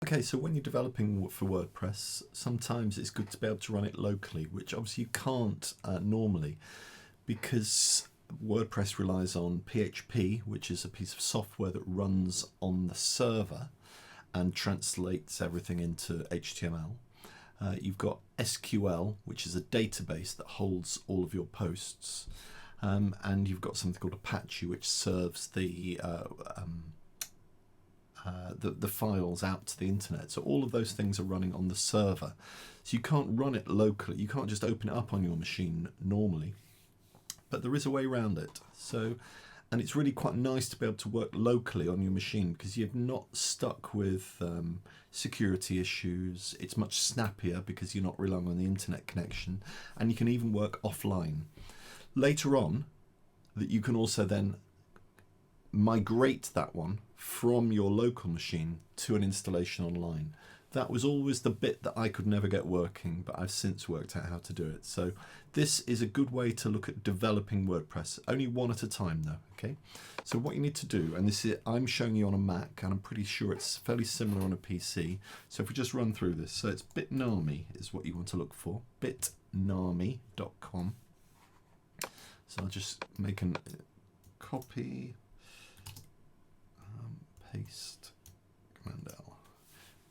Okay, so when you're developing for WordPress, sometimes it's good to be able to run it locally, which obviously you can't normally, because WordPress relies on PHP, which is a piece of software that runs on the server and translates everything into HTML. You've got SQL, which is a database that holds all of your posts, and you've got something called Apache, which serves the files out to the internet. So all of those things are running on the server. So you can't run it locally. You can't just open it up on your machine normally. But there is a way around it. And it's really quite nice to be able to work locally on your machine because you're not stuck with security issues. It's much snappier because you're not relying on the internet connection, and you can even work offline. Later on, that you can also then migrate that one from your local machine to an installation online. That was always the bit that I could never get working, but I've since worked out how to do it. So this is a good way to look at developing WordPress, only one at a time though, okay? So what you need to do, and this is, I'm showing you on a Mac, and I'm pretty sure it's fairly similar on a PC. So if we just run through this, so it's Bitnami is what you want to look for, bitnami.com. So I'll just make a copy, paste, Command L,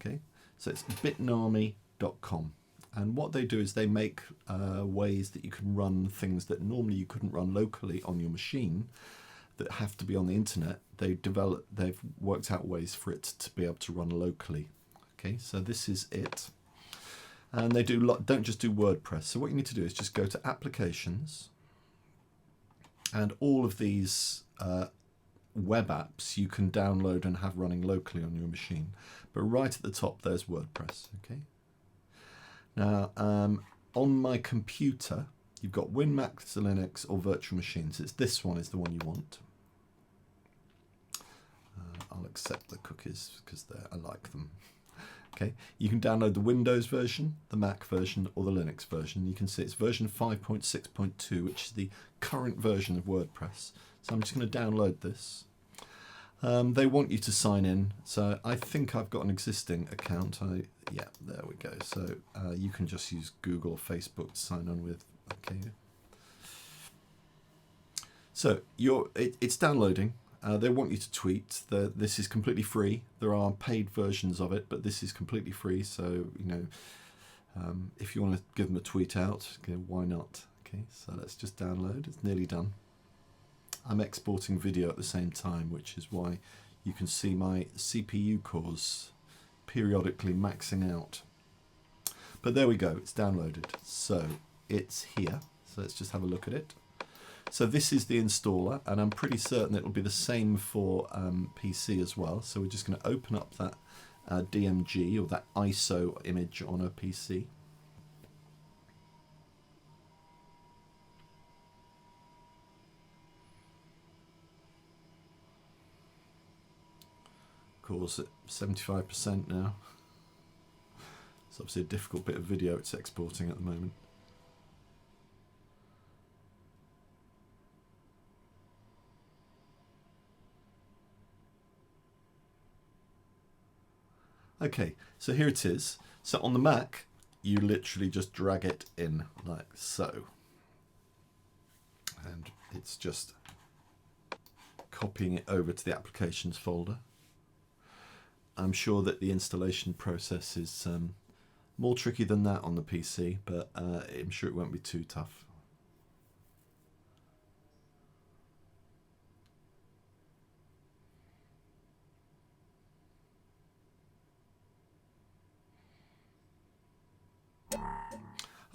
okay? So it's bitnami.com, and what they do is they make ways that you can run things that normally you couldn't run locally on your machine that have to be on the internet. They've worked out ways for it to be able to run locally. Okay, so this is it, and they don't just do WordPress. So what you need to do is just go to Applications, and all of these web apps you can download and have running locally on your machine. But right at the top there's WordPress. Okay. Now on my computer you've got WinMac, Linux or virtual machines. It's this one is the one you want. I'll accept the cookies because I like them. Okay, you can download the Windows version, the Mac version or the Linux version. You can see it's version 5.6.2, which is the current version of WordPress. So I'm just going to download this. They want you to sign in, so I think I've got an existing account. Yeah, there we go. So you can just use Google or Facebook to sign on with. Okay. So it's downloading. They want you to tweet. This is completely free. There are paid versions of it, but this is completely free. So if you want to give them a tweet out, okay, why not? Okay, so let's just download. It's nearly done. I'm exporting video at the same time, which is why you can see my CPU cores periodically maxing out. But there we go, it's downloaded. So it's here. So let's just have a look at it. So this is the installer, and I'm pretty certain it will be the same for PC as well. So we're just going to open up that DMG or that ISO image on a PC. Of course, at 75% now. It's obviously a difficult bit of video it's exporting at the moment. Okay, so here it is. So on the Mac, you literally just drag it in like so. And it's just copying it over to the applications folder. I'm sure that the installation process is more tricky than that on the PC, but I'm sure it won't be too tough.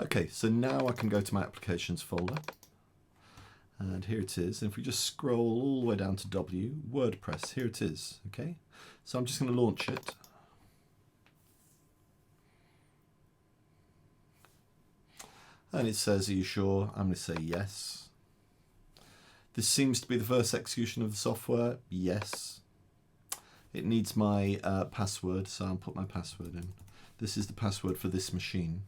Okay, so now I can go to my applications folder. And here it is. And if we just scroll all the way down to W, WordPress, here it is. Okay, so I'm just going to launch it. And it says, are you sure? I'm going to say yes. This seems to be the first execution of the software. Yes. It needs my password, so I'll put my password in. This is the password for this machine.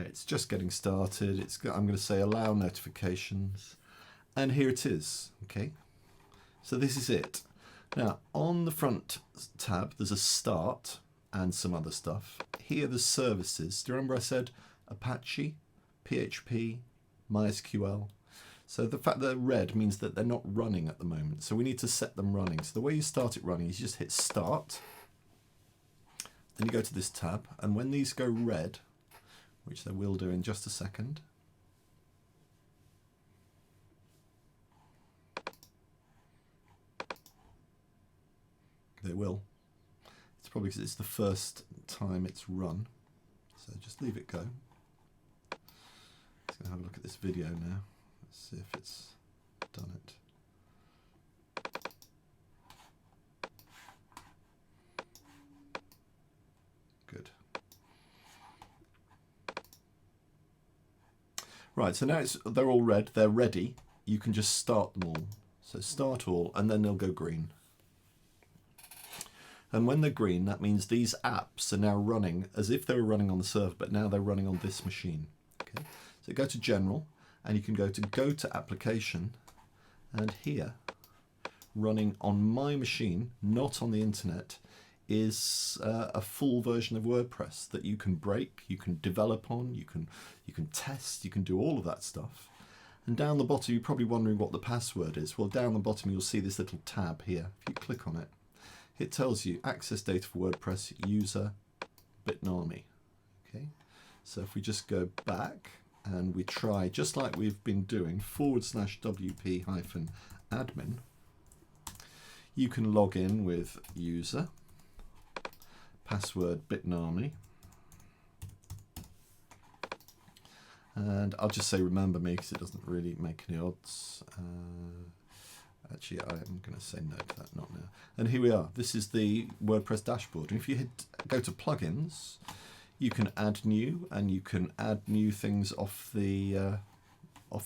It's just getting started. I'm going to say allow notifications, and here it is. Okay, so this is it. Now, on the front tab, there's a start and some other stuff. Here, there's services. Do you remember I said Apache, PHP, MySQL? So the fact that they're red means that they're not running at the moment. So we need to set them running. So the way you start it running is you just hit start. Then you go to this tab. And when these go red, which they will do in just a second, they will. It's probably because it's the first time it's run. So just leave it go. Let's go have a look at this video now. Let's see if it's done it. Good. Right, so now they're all red, they're ready. You can just start them all. So start all, and then they'll go green. And when they're green, that means these apps are now running as if they were running on the server, but now they're running on this machine. Okay, so go to General, and you can go to Application, and here, running on my machine, not on the internet, is a full version of WordPress that you can break, you can develop on, you can test, you can do all of that stuff. And down the bottom, you're probably wondering what the password is. Well, down the bottom, you'll see this little tab here. If you click on it, it tells you access data for WordPress user Bitnami. Okay, so if we just go back and we try, just like we've been doing, /wp-admin, you can log in with user, password Bitnami, and I'll just say remember me because it doesn't really make any odds. Actually, I'm going to say no to that, not now. And here we are. This is the WordPress dashboard. And if you go to plugins, you can add new, and you can add new things off the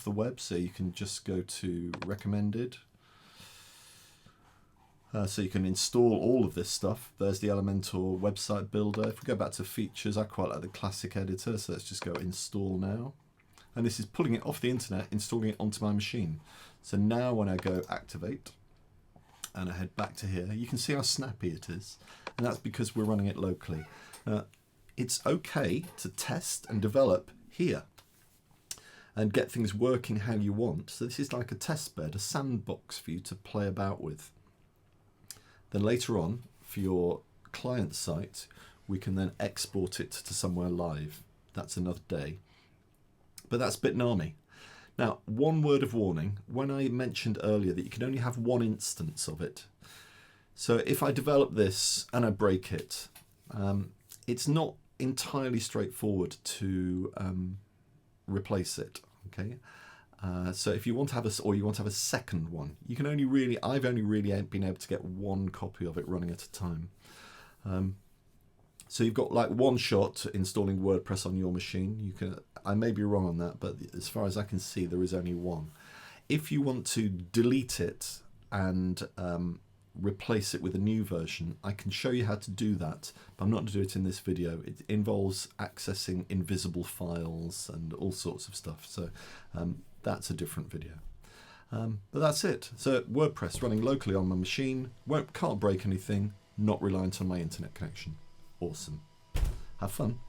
web. So you can just go to recommended. So you can install all of this stuff. There's the Elementor website builder. If we go back to features, I quite like the classic editor. So let's just go install now. And this is pulling it off the internet, installing it onto my machine. So now when I go activate and I head back to here, you can see how snappy it is. And that's because we're running it locally. It's okay to test and develop here and get things working how you want. So this is like a test bed, a sandbox for you to play about with. Then later on, for your client site, we can then export it to somewhere live. That's another day. But that's Bitnami. Now, one word of warning, when I mentioned earlier that you can only have one instance of it. So if I develop this and I break it, it's not entirely straightforward to replace it. Okay. So if you want to have a second one, you can only really, I've only really been able to get one copy of it running at a time. So you've got like one shot installing WordPress on your machine. I may be wrong on that, but as far as I can see, there is only one. If you want to delete it and replace it with a new version, I can show you how to do that, but I'm not going to do it in this video. It involves accessing invisible files and all sorts of stuff. So that's a different video. But that's it. So WordPress running locally on my machine, can't break anything, not reliant on my internet connection. Awesome. Have fun.